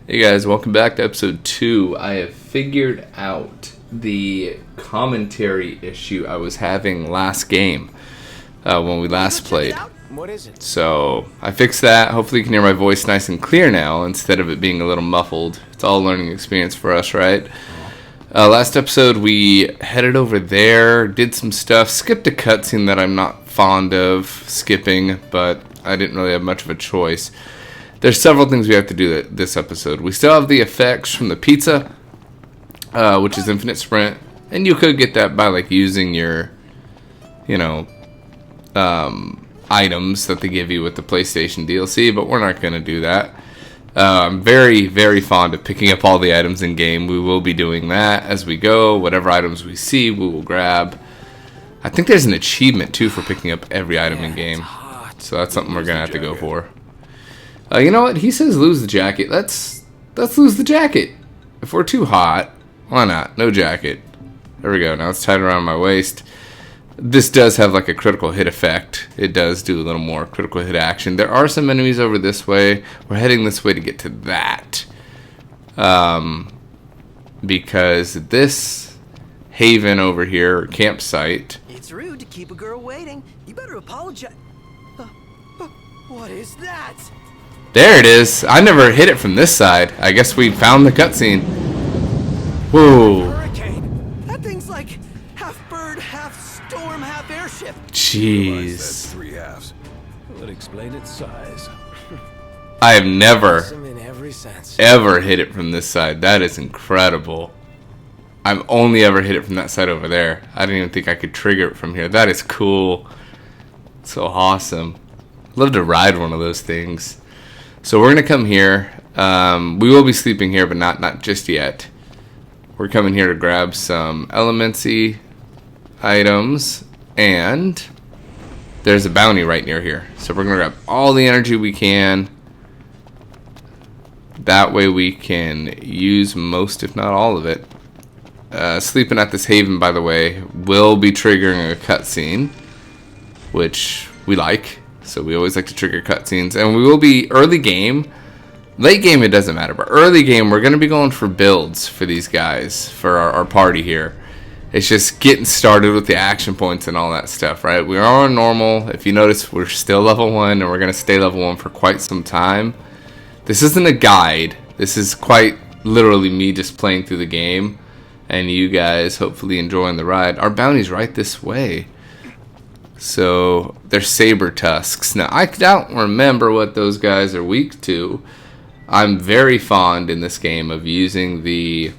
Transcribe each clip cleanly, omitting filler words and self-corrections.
Hey guys, welcome back to episode 2. I have figured out the commentary issue I was having last game when we last played. What is it? So I fixed that. Hopefully you can hear my voice nice and clear now instead of it being a little muffled. It's all a learning experience for us, right? Last episode we headed over there, did some stuff, skipped a cutscene that I'm not fond of skipping, but I didn't really have much of a choice. There's several things we have to do this episode. We still have the effects from the pizza, which is infinite sprint, and you could get that by like using your, items that they give you with the PlayStation DLC, but we're not going to do that. I'm very, very fond of picking up all the items in game. We will be doing that as we go. Whatever items we see, we will grab. I think there's an achievement too for picking up every item in game, so that's something we're going to have to go for. You know what? He says lose the jacket. Let's lose the jacket. If we're too hot, why not? No jacket. There we go. Now it's tied around my waist. This does have like a critical hit effect. It does do a little more critical hit action. There are some enemies over this way. We're heading this way to get to that. Because this haven over here, or campsite. It's rude to keep a girl waiting. You better apologize. What is that? There it is. I never hit it from this side. I guess we found the cutscene. Whoa. Hurricane. That thing's like half bird, half storm, half airship. Jeez. That's 3 halves. That explain its size. I have never, Awesome in every sense. ever hit it from this side. That is incredible. I've only ever hit it from that side over there. I didn't even think I could trigger it from here. That is cool. So awesome. Love to ride one of those things. So we're going to come here. We will be sleeping here, but not just yet. We're coming here to grab some elemency items. And there's a bounty right near here. So we're going to grab all the energy we can. That way we can use most, if not all of it. Sleeping at this haven, by the way, will be triggering a cutscene, which we like. So we always like to trigger cutscenes. And we will be early game. Late game, it doesn't matter. But early game, we're going to be going for builds for these guys, for our party here. It's just getting started with the action points and all that stuff, right? We are on normal. If you notice, we're still level 1, and we're going to stay level 1 for quite some time. This isn't a guide. This is quite literally me just playing through the game. And you guys hopefully enjoying the ride. Our bounty's right this way. So they're saber tusks. Now I don't remember what those guys are weak to. I'm very fond in this game of using the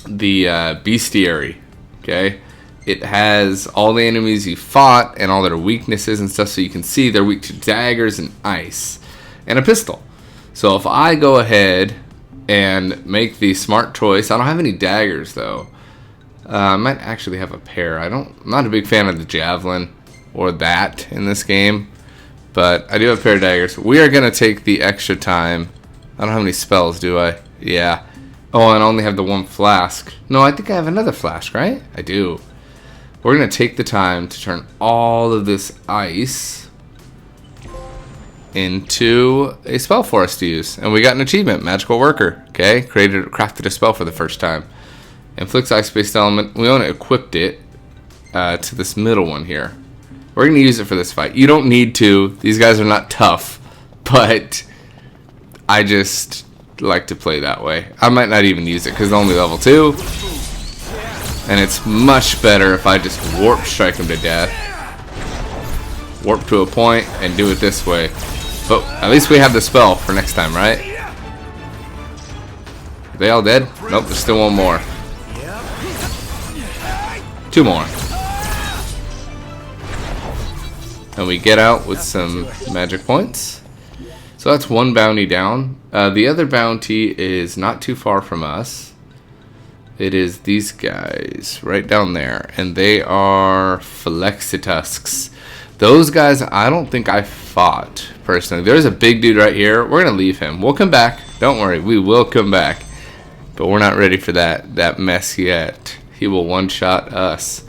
bestiary. Okay, it has all the enemies you fought and all their weaknesses and stuff, so you can see they're weak to daggers and ice and a pistol. So if I go ahead and make the smart choice, I don't have any daggers though. I might actually have a pair. I'm not a big fan of the javelin or that in this game, but I do have a pair of daggers. We are going to take the extra time. I don't have any spells, do I? Yeah. Oh, and I only have the one flask. No, I think I have another flask, right? I do. We're going to take the time to turn all of this ice into a spell for us to use. And we got an achievement, Magical Worker. Okay, crafted a spell for the first time. Inflicts ice-based element. We only equipped it to this middle one here. We're going to use it for this fight. You don't need to. These guys are not tough. But I just like to play that way. I might not even use it because it's only level 2. And it's much better if I just warp strike them to death. Warp to a point and do it this way. But at least we have the spell for next time, right? Are they all dead? Nope, there's still one more. 2 more. And we get out with some magic points. So that's one bounty down. The other bounty is not too far from us. It is these guys right down there. And they are Flexitusks. Those guys I don't think I fought personally. There's a big dude right here. We're going to leave him. We'll come back. Don't worry. We will come back. But we're not ready for that mess yet. He will one-shot us.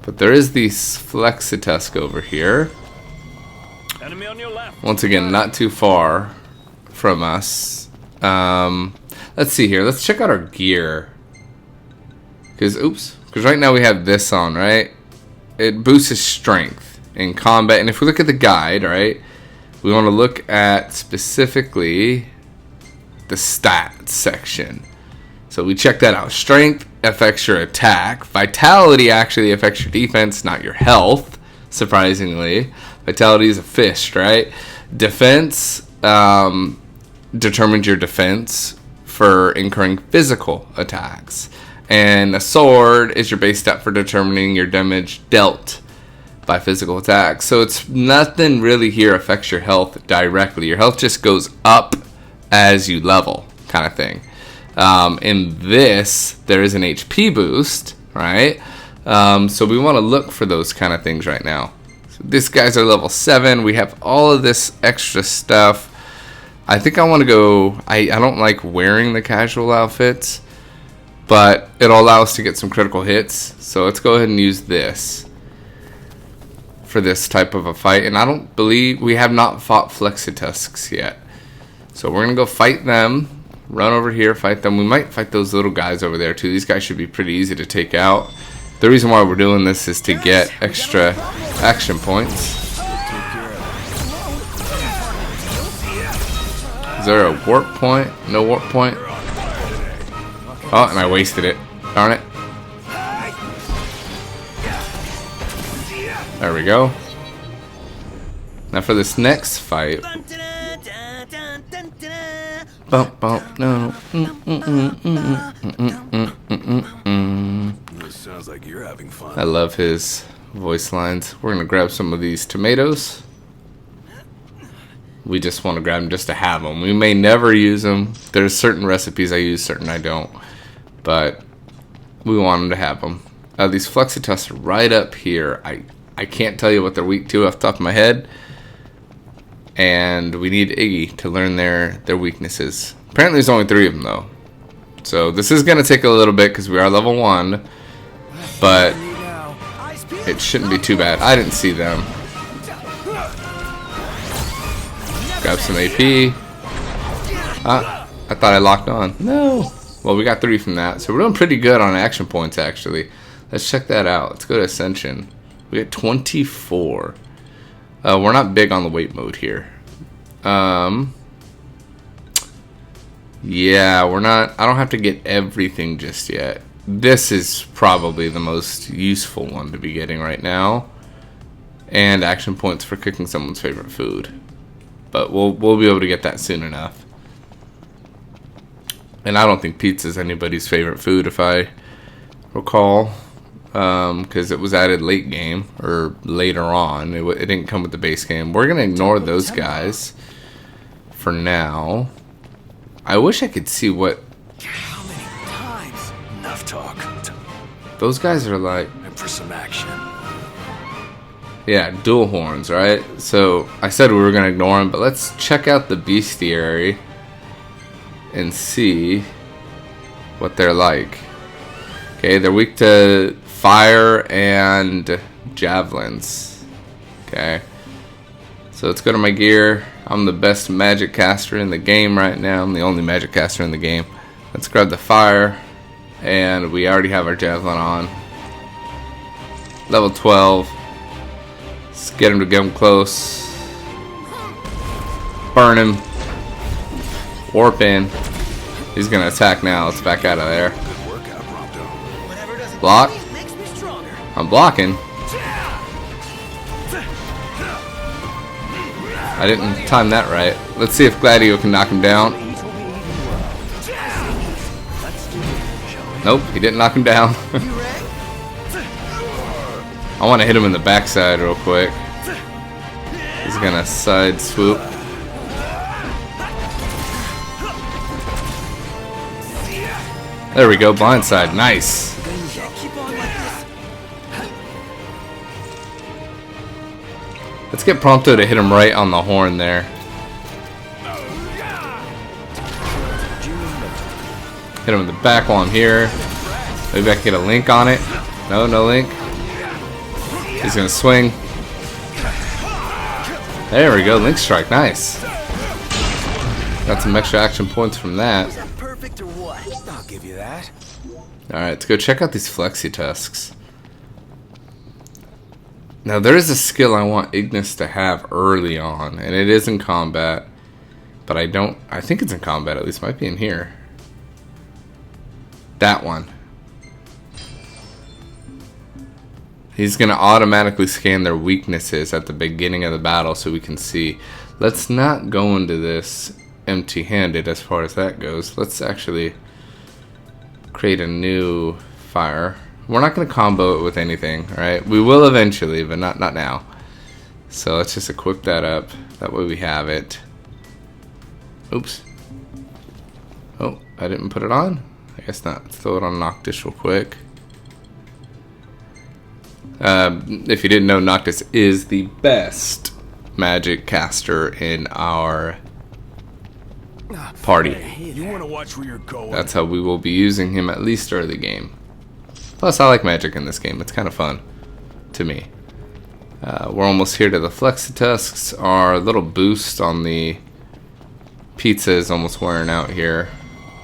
But there is the Flexitusk over here. Enemy on your left. Once again, not too far from us. Let's see here. Let's check out our gear. Because right now we have this on, right? It boosts his strength in combat. And if we look at the guide, right, we want to look at specifically the stats section. So we check that out. Strength affects your attack. Vitality actually affects your defense, not your health, surprisingly. Vitality is a fist, right? Defense determines your defense for incurring physical attacks. And a sword is your base stat for determining your damage dealt by physical attacks. So it's nothing really here affects your health directly. Your health just goes up as you level, kind of thing. In this, there is an HP boost, right? So we want to look for those kind of things right now. So this guy's our level 7. We have all of this extra stuff. I think I want to go... I don't like wearing the casual outfits, but it'll allow us to get some critical hits. So let's go ahead and use this for this type of a fight. And I don't believe... we have not fought Flexitusks yet. So we're going to go fight them. Run over here, fight them. We might fight those little guys over there too. These guys should be pretty easy to take out. The reason why we're doing this is to get extra action points. Is there a warp point? No warp point? Oh, and I wasted it. Darn it. There we go. Now for this next fight. Bump, bump, no. This sounds like you're having fun. I love his voice lines. We're gonna grab some of these tomatoes. We just want to grab them just to have them. We may never use them. There's certain recipes I use, certain I don't. But we want them to have them. These Flexitusks are right up here. I can't tell you what they're weak to off the top of my head. And we need Iggy to learn their weaknesses. Apparently there's only 3 of them though. So this is going to take a little bit because we are level 1. But it shouldn't be too bad. I didn't see them. Grab some AP. I thought I locked on. No. Well, we got 3 from that. So we're doing pretty good on action points actually. Let's check that out. Let's go to Ascension. We got 24. We're not big on the weight mode here. Yeah, we're not. I don't have to get everything just yet. This is probably the most useful one to be getting right now. And action points for cooking someone's favorite food. But we'll be able to get that soon enough. And I don't think pizza is anybody's favorite food, if I recall. Because it was added late game, or later on. It didn't come with the base game. We're going to ignore those guys for now. I wish I could see what... How many times? Enough talk. Those guys are like... And for some action. Yeah, dual horns, right? So, I said we were going to ignore them, but let's check out the bestiary and see what they're like. Okay, they're weak to fire and javelins. Okay. So let's go to my gear. I'm the best magic caster in the game right now. I'm the only magic caster in the game. Let's grab the fire. And we already have our javelin on. Level 12. Let's get him to get him close. Burn him. Warp in. He's going to attack now. Let's back out of there. Good workout, Prompto. Block. I'm blocking. I didn't time that right. Let's see if Gladio can knock him down. Nope, he didn't knock him down. I want to hit him in the backside real quick. He's gonna side swoop. There we go, blindside, nice. Let's get Prompto to hit him right on the horn there. Hit him in the back while I'm here. Maybe I can get a link on it. No, no link. He's gonna swing. There we go, link strike, nice. Got some extra action points from that. Was that perfect or what? I'll give you that. Alright, let's go check out these Flexi Tusks. Now there is a skill I want Ignis to have early on, and it is in combat. But I think it's in combat at least, might be in here. That one. He's going to automatically scan their weaknesses at the beginning of the battle so we can see. Let's not go into this empty-handed as far as that goes. Let's actually create a new fire. We're not going to combo it with anything, right? We will eventually, but not now. So let's just equip that up. That way we have it. Oops. Oh, I didn't put it on? I guess not. Let's throw it on Noctis real quick. If you didn't know, Noctis is the best magic caster in our party. You want to watch where you're going? That's how we will be using him at least early game. Plus, I like magic in this game. It's kind of fun to me. We're almost here to the Flexitusks. Our little boost on the pizza is almost wearing out here.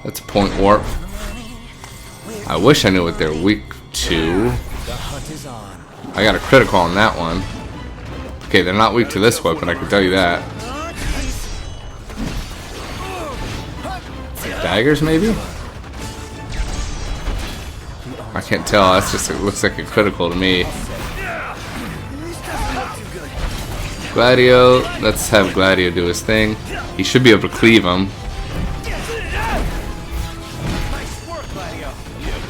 That's a point warp. I wish I knew what they're weak to. I got a critical on that one. Okay, they're not weak to this weapon, I can tell you that. Daggers, maybe? I can't tell, that's just, it looks like a critical to me. Gladio, let's have Gladio do his thing. He should be able to cleave him.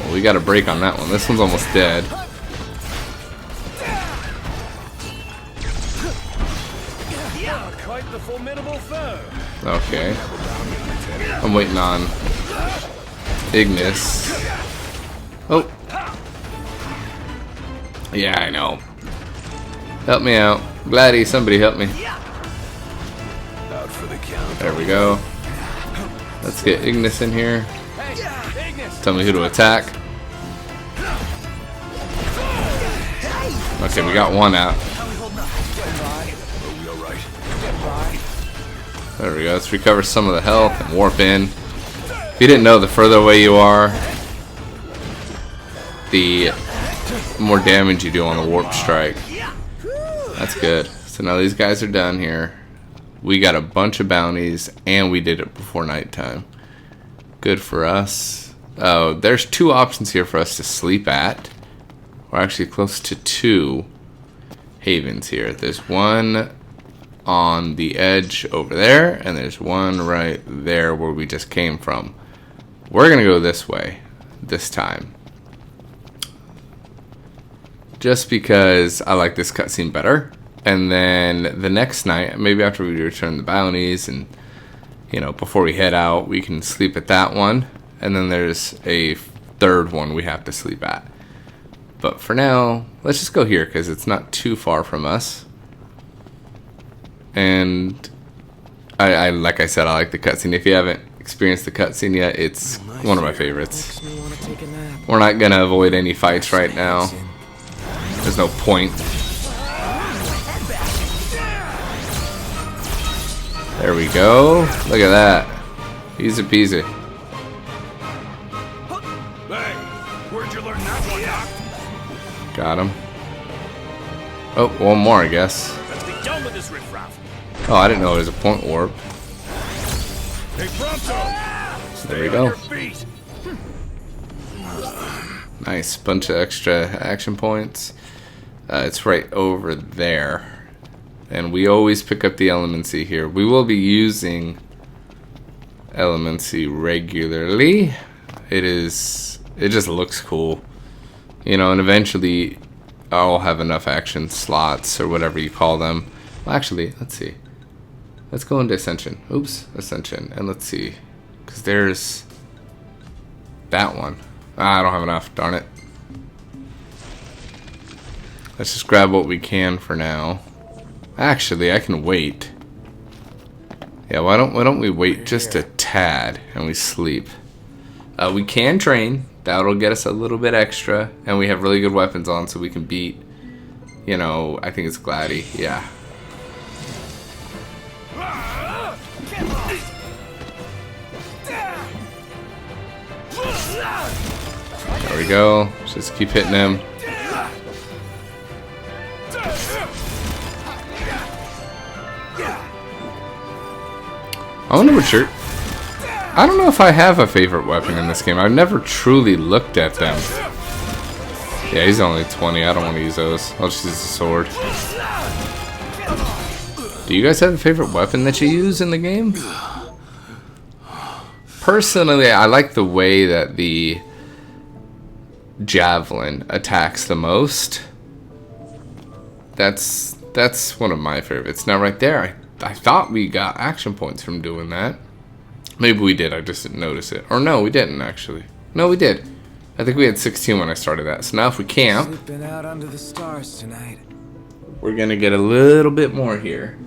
Well, we got a break on that one. This one's almost dead. Okay. I'm waiting on Ignis. Oh. Yeah, I know. Help me out. Gladdy, somebody help me. Out for the count. There we go. Let's get Ignis in here. Tell me who to attack. Okay, we got one out. There we go. Let's recover some of the health and warp in. If you didn't know, the further away you are, the more damage you do on the warp strike. That's good. So now these guys are done here. We got a bunch of bounties, and we did it before nighttime. Good for us. Oh, there's two options here for us to sleep at. We're actually close to 2 havens here. There's one on the edge over there, and there's one right there where we just came from. We're gonna go this way this time, just because I like this cutscene better. And then the next night, maybe after we return the bounties and, you know, before we head out, we can sleep at that one. And then there's a third one we have to sleep at. But for now, let's just go here because it's not too far from us. And I like I said, I like the cutscene. If you haven't experienced the cutscene yet, it's one of my favorites. We're not gonna avoid any fights right now. There's no point. There we go. Look at that. Easy peasy. Hey, where'd you learn that one, Doc? Got him. Oh, one more, I guess. Let's be done with this riffraff. Oh, I didn't know it was a point warp. Hey, Prompto! There we go. On your feet. Nice. Bunch of extra action points. It's right over there. And we always pick up the Elemency here. We will be using Elemency regularly. It just looks cool. You know, and eventually I'll have enough action slots or whatever you call them. Well, actually, let's see. Let's go into Ascension. Oops, Ascension. And let's see. Because there's that one. Ah, I don't have enough, darn it. Let's just grab what we can for now. Actually, I can wait. Yeah, why don't we wait just a tad and we sleep. We can train. That'll get us a little bit extra. And we have really good weapons on so we can beat, you know, I think it's Gladdy. Yeah. There we go. Just keep hitting him. I wonder what your... I don't know if I have a favorite weapon in this game. I've never truly looked at them. Yeah, he's only 20. I don't want to use those. I'll just use the sword. Do you guys have a favorite weapon that you use in the game? Personally, I like the way that the javelin attacks the most. That's one of my favorites. Now right there, I thought we got action points from doing that. Maybe we did, I just didn't notice it. Or no, we didn't actually. No, we did. I think we had 16 when I started that. So now if we camp, Sleeping out under the stars tonight. we're gonna get a little bit more here.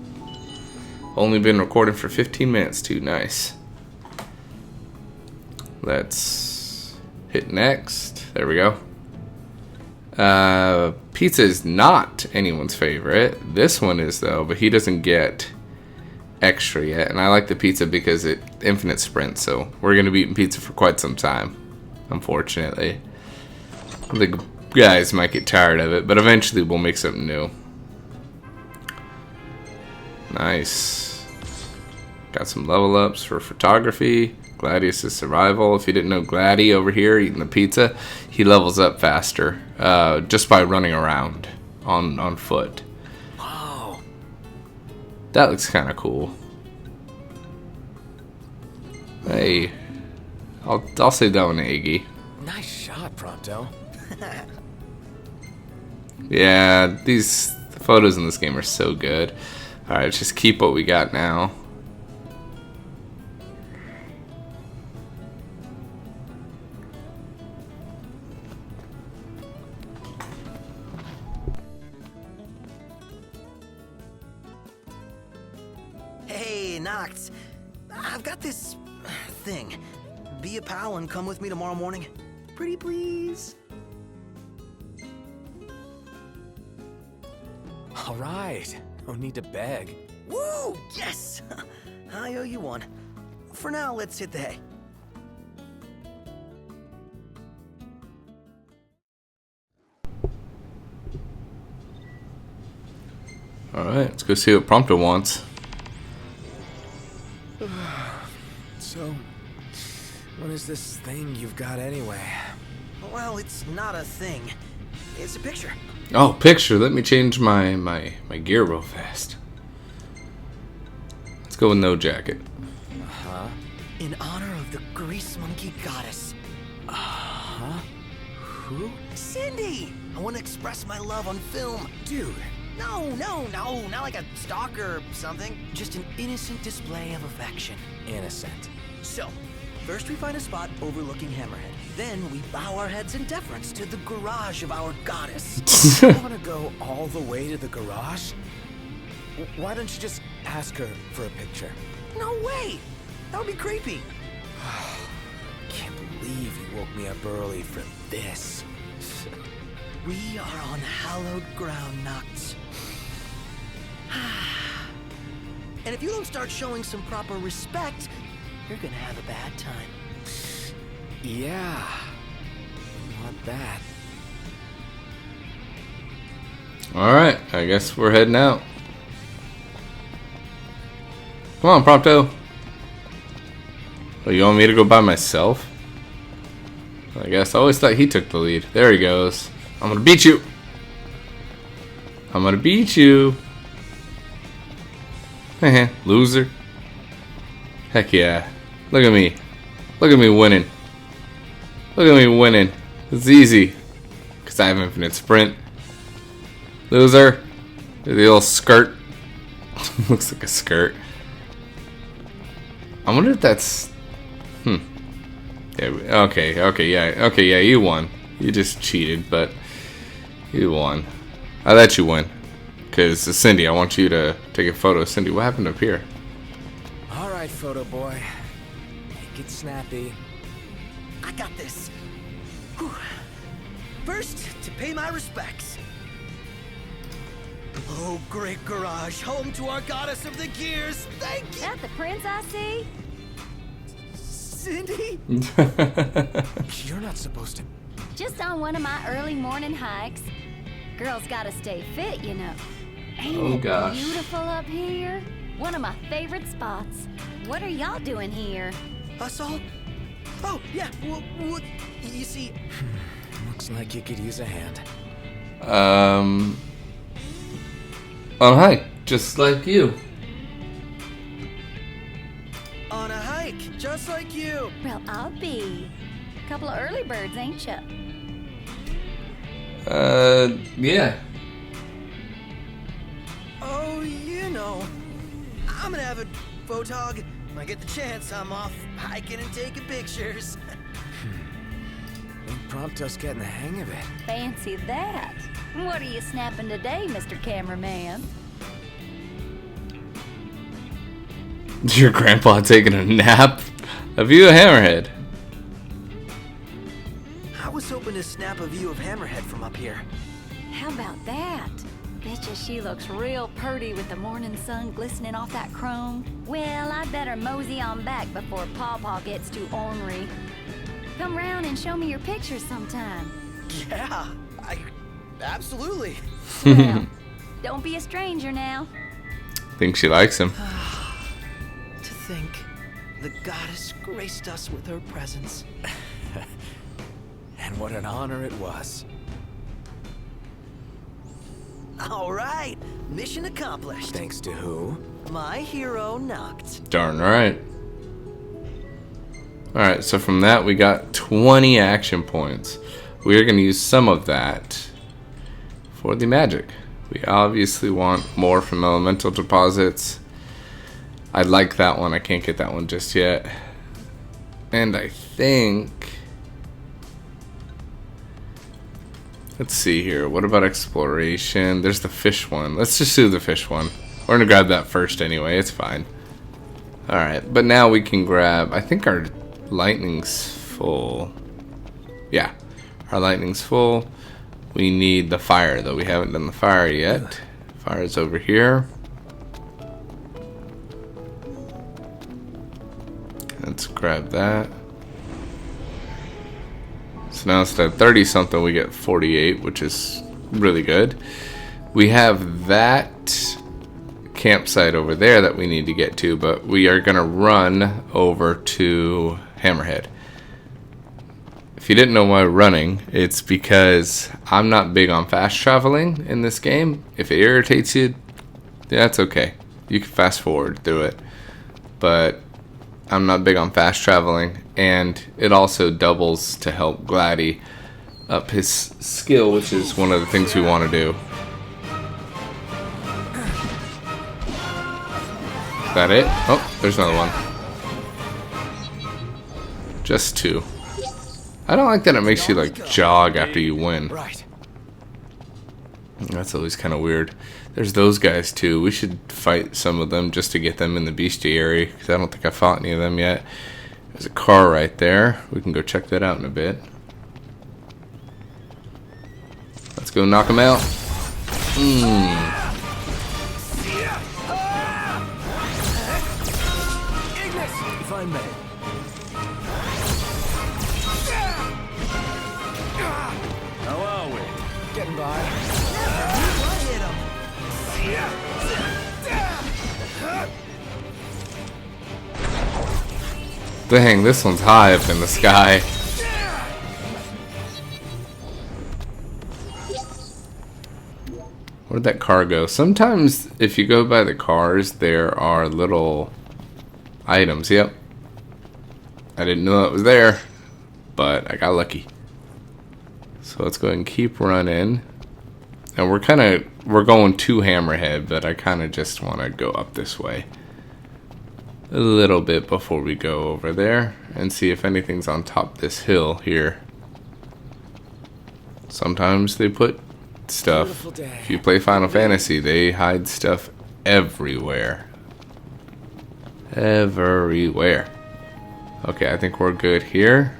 Only been recording for 15 minutes too, nice. Let's hit next. There we go. Pizza is not anyone's favorite. This one is though, but he doesn't get extra yet. And I like the pizza because it infinite sprint, so we're gonna be eating pizza for quite some time, unfortunately. The guys might get tired of it, but eventually we'll make something new. Nice. Got some level ups for photography. Gladius' survival. If you didn't know, Glady over here eating the pizza, he levels up faster just by running around on foot. Wow. That looks kind of cool. Hey, I'll save that one to Iggy. Nice shot, Prompto. Yeah, these photos in this game are so good. All right, let's just keep what we got now. Hey, Noct. I've got this thing. Be a pal and come with me tomorrow morning. Pretty please. All right. No need to beg. Woo! Yes! I owe you one. For now, let's hit the hay. Alright, let's go see what Prompto wants. So, what is this thing you've got anyway? Well, it's not a thing. It's a picture. Oh, picture. Let me change my gear real fast. Let's go with no jacket. Huh? In honor of the grease monkey goddess. Huh? Who? Cindy! I want to express my love on film. Dude. No, not like a stalker or something. Just an innocent display of affection. Innocent. So, first we find a spot overlooking Hammerhead. Then we bow our heads in deference to the garage of our goddess. You want to go all the way to the garage? Why don't you just ask her for a picture? No way! That would be creepy. Can't believe you woke me up early for this. We are on hallowed ground, Noct. And if you don't start showing some proper respect, you're gonna have a bad time. Yeah. Want that. Alright, I guess we're heading out. Come on, Prompto. Oh, you want me to go by myself? I guess I always thought he took the lead. There he goes. I'm gonna beat you. I'm gonna beat you. Heh, loser. Heck yeah. Look at me. Look at me winning. Look at me winning. It's easy. Because I have infinite sprint. Loser. The little skirt. Looks like a skirt. I wonder if that's... Yeah, okay, yeah, you won. You just cheated, but you won. I let you win. Because Cindy, I want you to take a photo. Cindy, what happened up here? All right, photo boy. Make it snappy. I got this. Whew. First, to pay my respects. Oh, great garage, home to our goddess of the gears. Thank you, That the prince I see? Cindy. You're not supposed to... Just on one of my early morning hikes. Girls gotta stay fit, you know. Ain't Oh, it gosh. beautiful up here? One of my favorite spots. What are y'all doing here? Us all? Oh, yeah, well, you see... Looks like you could use a hand. On a hike, just like you. On a hike, just like you. Well, I'll be. Couple of early birds, ain't ya? Yeah. Oh, you know. I'm an avid photog. When I get the chance, I'm off hiking and taking pictures. Prompto's getting the hang of it. Fancy that. What are you snapping today, Mr. Cameraman? Your grandpa taking a nap? A view of Hammerhead. I was hoping to snap a view of Hammerhead from up here. How about that? Betcha she looks real purty with the morning sun glistening off that chrome. Well, I better mosey on back before Pawpaw gets too ornery. Come round and show me your pictures sometime. Yeah, absolutely. Well, don't be a stranger now. Think she likes him. To think, the goddess graced us with her presence. And what an honor it was. All right, mission accomplished. Thanks to who? My hero knocked. Darn right. Alright, so from that we got 20 action points. We are going to use some of that for the magic. We obviously want more from elemental deposits. I like that one. I can't get that one just yet. And I think... Let's see here. What about exploration? There's the fish one. Let's just do the fish one. We're going to grab that first anyway. It's fine. Alright, but now we can grab... I think our lightning's full. Yeah, our lightning's full. We need the fire, though. We haven't done the fire yet. Fire's over here. Let's grab that. So now instead of 30 something, we get 48, which is really good. We have that campsite over there that we need to get to, but we are going to run over to Hammerhead. If you didn't know why we're running, it's because I'm not big on fast traveling in this game. If it irritates you, that's okay. You can fast forward through it. But I'm not big on fast traveling, and it also doubles to help Gladdy up his skill, which is one of the things we want to do. Is that it? Oh, there's another one. Just two. I don't like that it makes you like jog after you win. Right. That's always kind of weird. There's those guys too. We should fight some of them just to get them in the bestiary, because I don't think I fought any of them yet. There's a car right there. We can go check that out in a bit. Let's go knock them out. If I may. How are we? Getting by. Hit him. Dang, this one's high up in the sky. Where'd that car go? Sometimes if you go by the cars, there are little items. Yep. I didn't know it was there, but I got lucky. So let's go ahead and keep running. And we're going to Hammerhead, but I kind of just want to go up this way a little bit before we go over there and see if anything's on top this hill here. Sometimes they put stuff. Beautiful day. If you play Final Fantasy, they hide stuff everywhere. Everywhere. Okay, I think we're good here.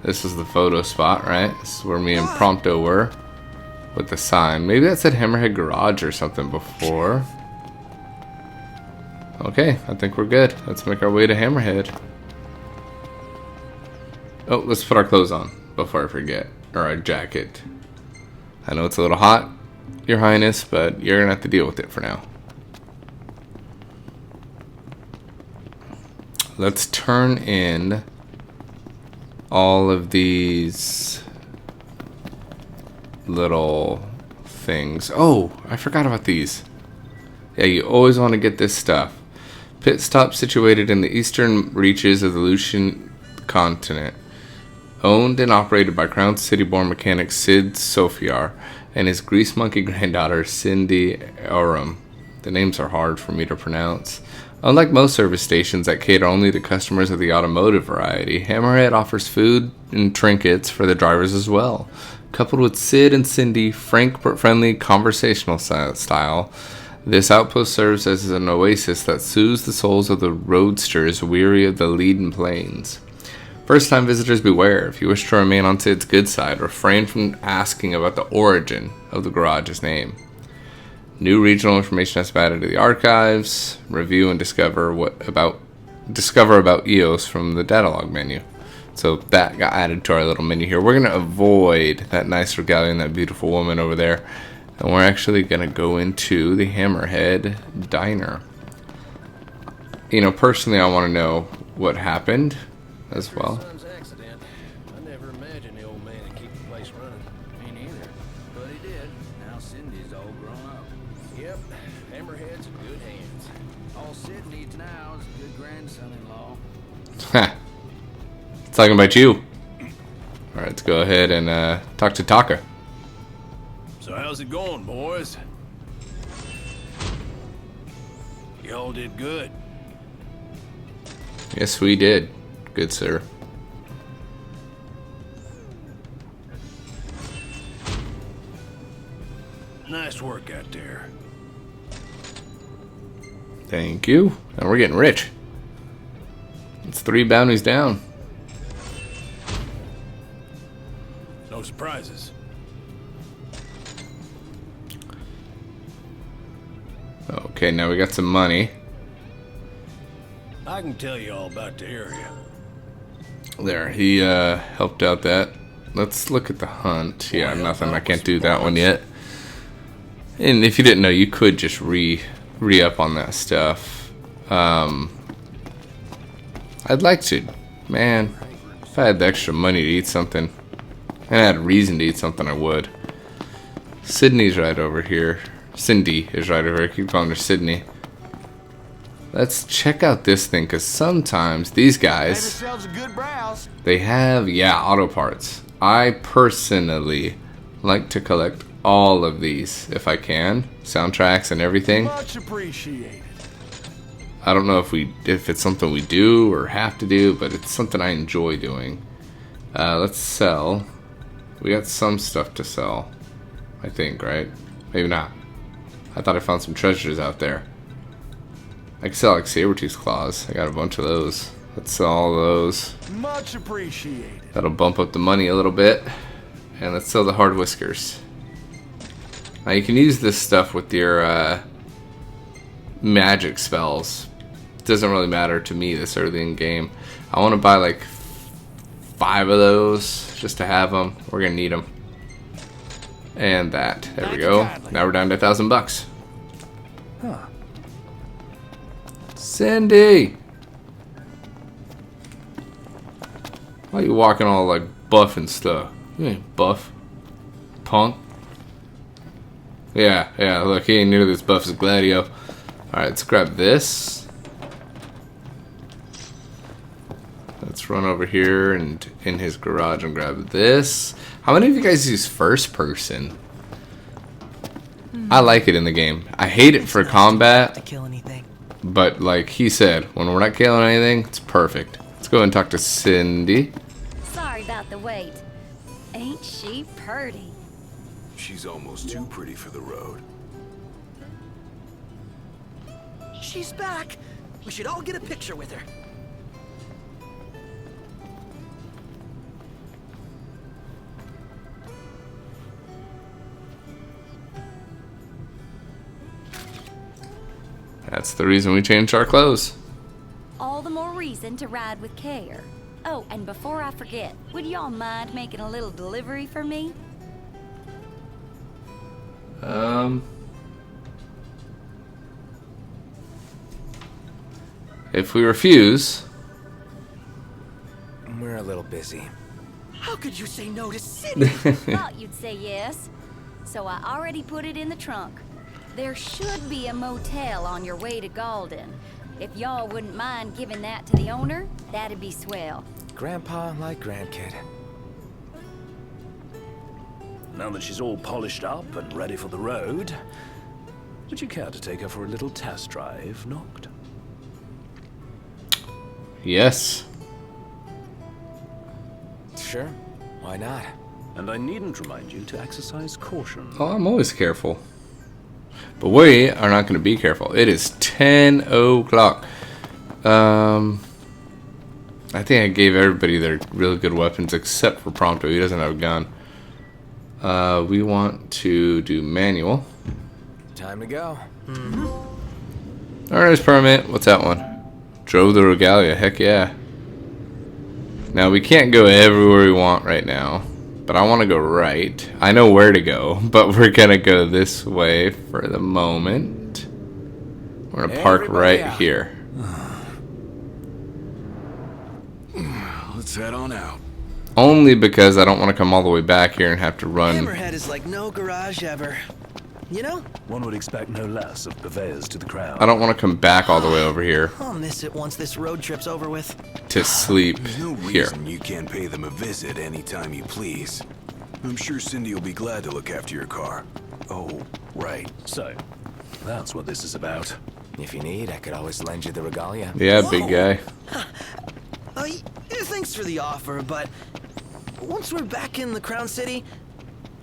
This is the photo spot, right? This is where me and Prompto were with the sign. Maybe that said Hammerhead Garage or something before. Okay, I think we're good. Let's make our way to Hammerhead. Oh, let's put our clothes on. before I forget. Or a jacket. I know it's a little hot, Your Highness, but you're gonna have to deal with it for now. Let's turn in all of these little things. Oh, I forgot about these. Yeah, you always want to get this stuff. Pit stop situated in the eastern reaches of the Lucian continent. Owned and operated by Crown City-born mechanic Sid Sofiar and his grease monkey granddaughter Cindy Oram. The names are hard for me to pronounce. Unlike most service stations that cater only to customers of the automotive variety, Hammerhead offers food and trinkets for the drivers as well. Coupled with Sid and Cindy, frank but friendly conversational style, this outpost serves as an oasis that soothes the souls of the roadsters weary of the leaden plains. First-time visitors beware. If you wish to remain on Sid's good side, refrain from asking about the origin of the garage's name. New regional information has been added to the archives. Review and discover about EOS from the data log menu. So that got added to our little menu here. We're going to avoid that nice regalia and that beautiful woman over there. And we're actually going to go into the Hammerhead Diner. You know, personally, I want to know what happened as well. Son's accident. I never imagined the old man would keep the place running. Me neither. But he did. Now Cindy's all grown up. Yep. Hammerhead's in good hands. All Sid needs now is a good grandson-in-law. Ha! Talking about you. Alright, let's go ahead and talk to Taka. So how's it going, boys? Y'all did good. Yes, we did. Good, sir. Nice work out there. Thank you. And we're getting rich. It's 3 bounties down. No surprises. Okay, now we got some money. I can tell you all about the area. There, he helped out that. Let's look at the hunt. Yeah, nothing. I can't do that one yet. And if you didn't know, you could just re-up on that stuff. I'd like to. Man, if I had the extra money to eat something, and I had a reason to eat something, I would. Sydney's right over here. Cindy is right over here. I keep calling her Sydney. Let's check out this thing, because sometimes these guys, a good browse. they have, yeah, auto parts. I personally like to collect all of these if I can. Soundtracks and everything. Much appreciated. I don't know if it's something we do or have to do, but it's something I enjoy doing. Let's sell. We got some stuff to sell, I think, right? Maybe not. I thought I found some treasures out there. I can sell like Sabertooth's claws. I got a bunch of those. Let's sell all those. Much appreciated. That'll bump up the money a little bit. And let's sell the hard whiskers. Now you can use this stuff with your magic spells. It doesn't really matter to me this early in game. I want to buy like 5 of those just to have them. We're gonna need them. And that. There we go. Now we're down to $1,000. Huh. Cindy! Why are you walking all like buff and stuff? You ain't buff. Punk. Yeah, look, he ain't nearly as buff as Gladio. Alright, let's grab this. Let's run over here and in his garage and grab this. How many of you guys use first person? I like it in the game. I hate it for combat. To kill anything. But like he said, when we're not killing anything, it's perfect. Let's go and talk to Cindy. Sorry about the wait. Ain't she purty? She's almost too pretty for the road. She's back. We should all get a picture with her. That's the reason we changed our clothes. All the more reason to ride with care. Oh, and before I forget, would y'all mind making a little delivery for me? If we refuse, We're a little busy. How could you say no to Cindy? Thought you'd say yes. So I already put it in the trunk. There should be a motel on your way to Galden. If y'all wouldn't mind giving that to the owner, that'd be swell. Grandpa like grandkid. Now that she's all polished up and ready for the road, would you care to take her for a little test drive, Noct? yes. Sure, why not? And I needn't remind you to exercise caution. Oh, I'm always careful. But we are not going to be careful. It is 10 o'clock. I think I gave everybody their really good weapons except for Prompto. He doesn't have a gun. We want to do manual. Time to go. Earner's permit. What's that one? Drove the Regalia. Heck yeah. Now we can't go everywhere we want right now. But I want to go right. I know where to go, but we're going to go this way for the moment. We're going to park Everybody right out. here. Let's head on out. Only because I don't want to come all the way back here and have to run. Hammerhead is like no garage ever. You know? One would expect no less of purveyors to the crowd. I don't want to come back all the way over here I'll miss it once this road trip's over with. to sleep There's no here. reason you can't pay them a visit anytime you please. I'm sure Cindy will be glad to look after your car. Oh, right. So, that's what this is about. If you need, I could always lend you the regalia. Yeah, big Whoa. guy. Thanks for the offer, but once we're back in the Crown City,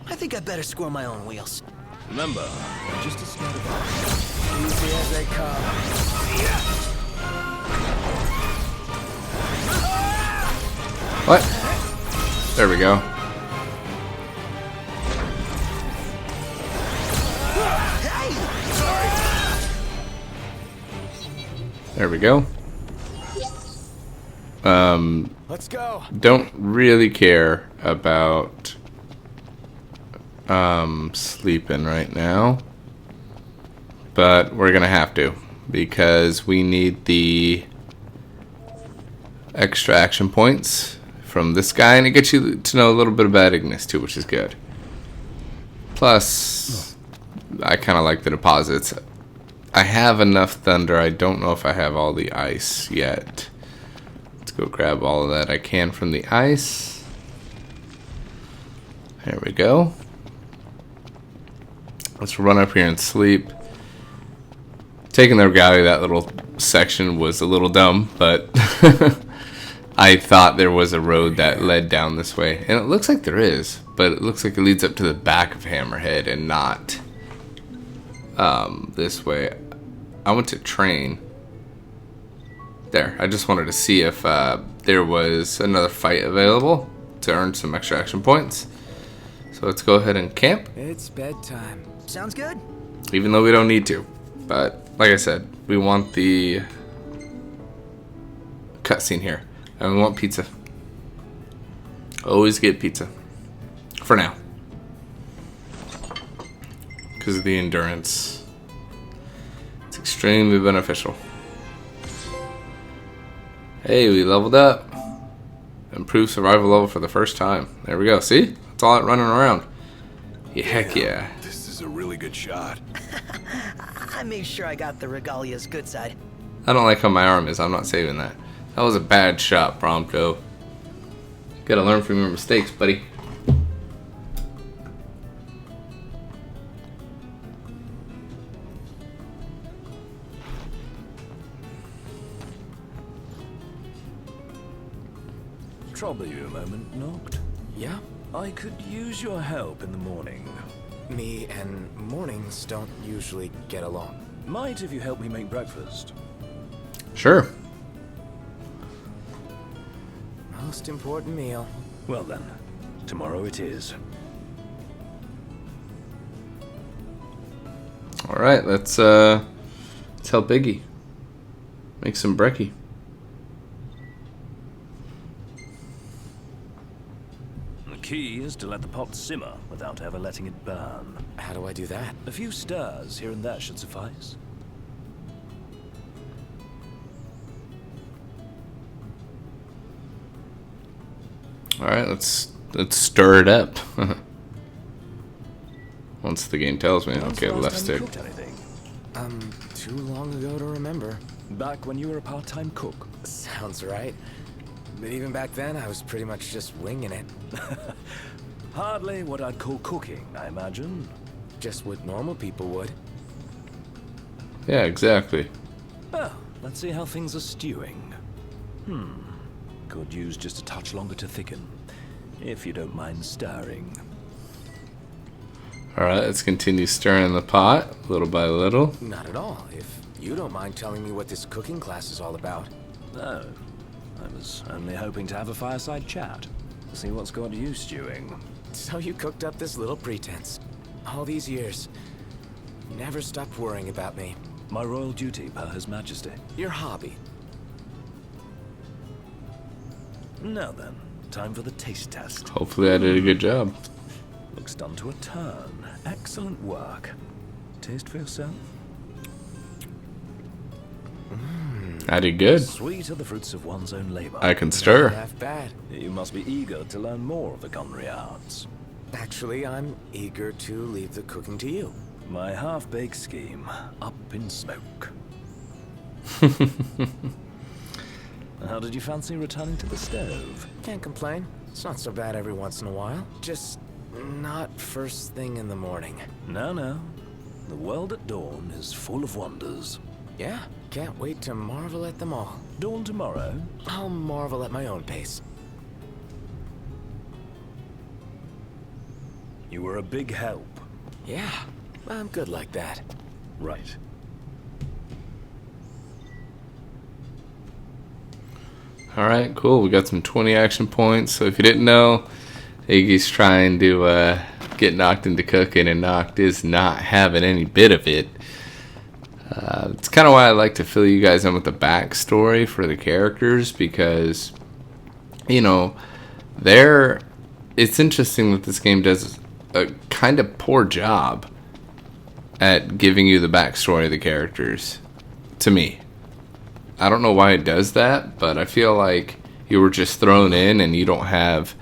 I think I better score my own wheels. Remember, just a start of Easy as they come. What? There we go. There we go. Let's go. Don't really care about sleeping right now, but we're gonna have to because we need the extra action points from this guy, and it gets you to know a little bit about Ignis too, which is good. Plus, I kind of like the deposits. I have enough thunder. I don't know if I have all the ice yet. Let's go grab all of that I can from the ice. There we go. Let's run up here and sleep. Taking the regalia, that little section was a little dumb, but I thought there was a road that led down this way. And it looks like there is, but it looks like it leads up to the back of Hammerhead and not this way. I went to train. There, I just wanted to see if there was another fight available to earn some extra action points. So let's go ahead and camp, It's bedtime. Sounds good. even though we don't need to. But like I said, we want the cutscene here, and we want pizza. Always get pizza. For now. Because of the endurance. It's extremely beneficial. Hey, we leveled up. Improved survival level for the first time. There we go. See? That's all it running around. Yeah, heck yeah. This is a really good shot. I made sure I got the regalia's good side. I don't like how my arm is. I'm not saving that. That was a bad shot, Prompto. Gotta learn from your mistakes, buddy. Trouble you a moment, Noct? Yeah? I could use your help in the morning. Me and mornings don't usually get along. Might if you help me make breakfast. Sure. Most important meal. Well then, tomorrow it is. Alright, let's help Iggy. Make some brekkie. key is to let the pot simmer without ever letting it burn. How do I do that? A few stirs here and there should suffice. Alright, let's stir it up. Once the game tells me. When's Okay, the last left time stick. you cooked anything? Too long ago to remember. Back when you were a part-time cook. Sounds right. But even back then, I was pretty much just winging it. Hardly what I'd call cooking, I imagine. Just what normal people would. Yeah, exactly. Well, let's see how things are stewing. Could use just a touch longer to thicken, if you don't mind stirring. Alright, let's continue stirring the pot, little by little. Not at all, if you don't mind telling me what this cooking class is all about. No, I was only hoping to have a fireside chat. See what's got you stewing. So you cooked up this little pretense. All these years. Never stopped worrying about me. My royal duty per His Majesty. Your hobby. Now then, time for the taste test. Hopefully I did a good job. Looks done to a turn. Excellent work. Taste for yourself? I did good. Sweet are the fruits of one's own labor. I can stir. Half bad. You must be eager to learn more of the culinary arts. Actually, I'm eager to leave the cooking to you. My half-baked scheme, up in smoke. How did you fancy returning to the stove? Can't complain. It's not so bad every once in a while. Just not first thing in the morning. No. The world at dawn is full of wonders. Yeah, can't wait to marvel at them all. Dawn tomorrow? I'll marvel at my own pace. You were a big help. Yeah, I'm good like that. Right. Alright, cool. We got some 20 action points. So if you didn't know, Iggy's trying to get knocked into cooking, and Knocked is not having any bit of it. It's kind of why I like to fill you guys in with the backstory for the characters, because, you know, it's interesting that this game does a kind of poor job at giving you the backstory of the characters, to me. I don't know why it does that, but I feel like you were just thrown in and you don't have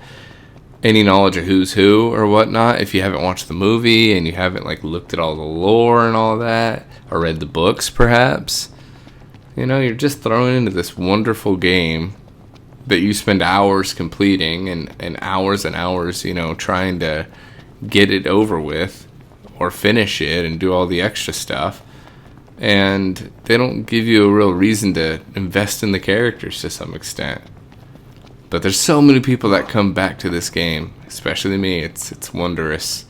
any knowledge of who's who or whatnot if you haven't watched the movie and you haven't like looked at all the lore and all that, or read the books perhaps. You know, you're just thrown into this wonderful game that you spend hours completing and hours, you know, trying to get it over with or finish it and do all the extra stuff. And they don't give you a real reason to invest in the characters to some extent. But there's so many people that come back to this game, especially me. It's wondrous.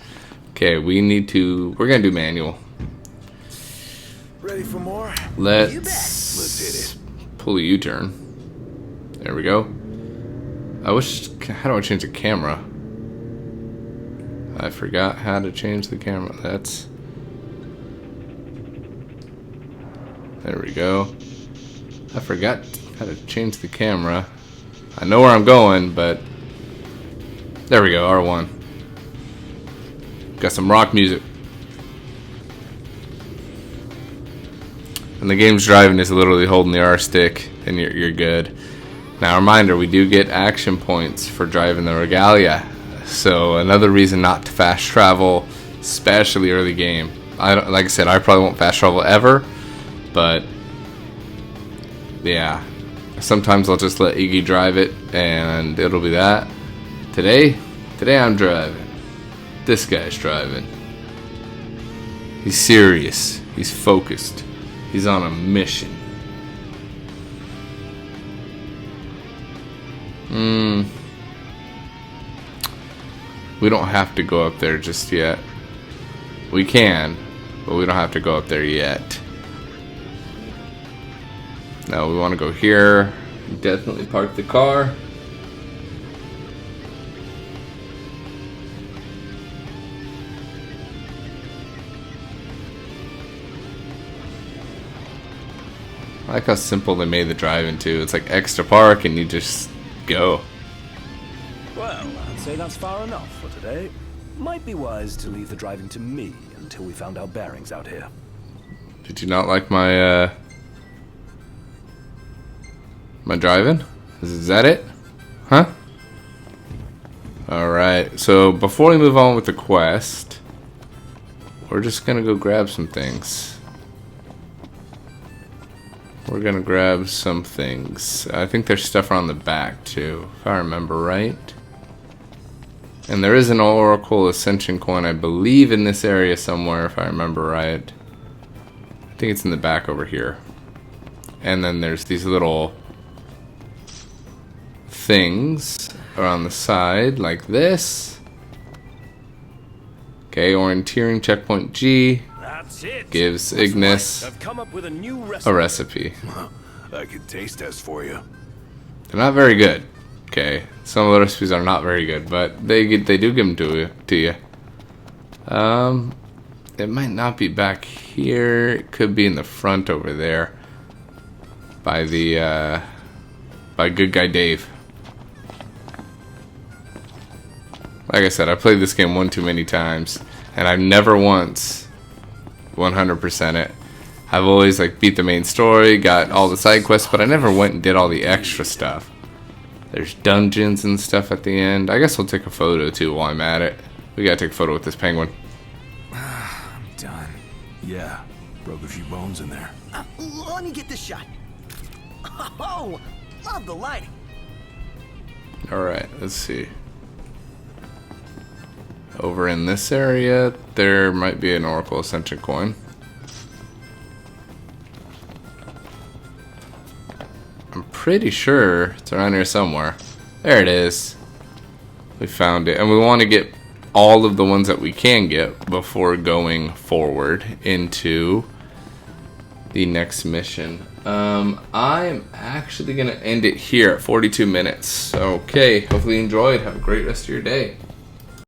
Okay, we're gonna do manual. Ready for more? Let's pull a U-turn. There we go. How do I change the camera? I forgot how to change the camera. There we go. I forgot how to change the camera. I know where I'm going, but there we go, R1. Got some rock music. And the game's driving is literally holding the R stick, and you're good. Now, reminder, we do get action points for driving the Regalia. So another reason not to fast travel, especially early game. Like I said, I probably won't fast travel ever. But yeah, sometimes I'll just let Iggy drive it and it'll be that. Today I'm driving. This guy's driving. He's serious. He's focused. He's on a mission. We don't have to go up there just yet. We can, but we don't have to go up there yet. No, we want to go here. Definitely park the car. I like how simple they made the driving too. It's like X to park and you just go. Well, I'd say that's far enough for today. Might be wise to leave the driving to me until we found our bearings out here. Did you not like my my driving? Is that it? Huh? Alright, so before we move on with the quest, we're just gonna go grab some things. We're gonna grab some things. I think there's stuff around the back too, if I remember right. And there is an Oracle Ascension coin, I believe, in this area somewhere, if I remember right. I think it's in the back over here. And then there's these little things around the side, like this. Okay, orienteering checkpoint G. That's it. Gives Ignis I've come up with a new recipe. a recipe. I could taste test for you. They're not very good. Okay, some of the recipes are not very good, but they do give them to you. It might not be back here. It could be in the front over there, by the by Good Guy Dave. Like I said, I played this game one too many times, and I've never once 100% it. I've always like beat the main story, got all the side quests, but I never went and did all the extra stuff. There's dungeons and stuff at the end. I guess I'll take a photo too while I'm at it. We gotta take a photo with this penguin. I'm done. Yeah, broke a few bones in there. Let me get this shot. Oh, love the lighting. Alright, let's see. Over in this area, there might be an Oracle Ascension coin. I'm pretty sure it's around here somewhere. There it is. We found it. And we want to get all of the ones that we can get before going forward into the next mission. I'm actually going to end it here at 42 minutes. Okay, hopefully you enjoyed. Have a great rest of your day.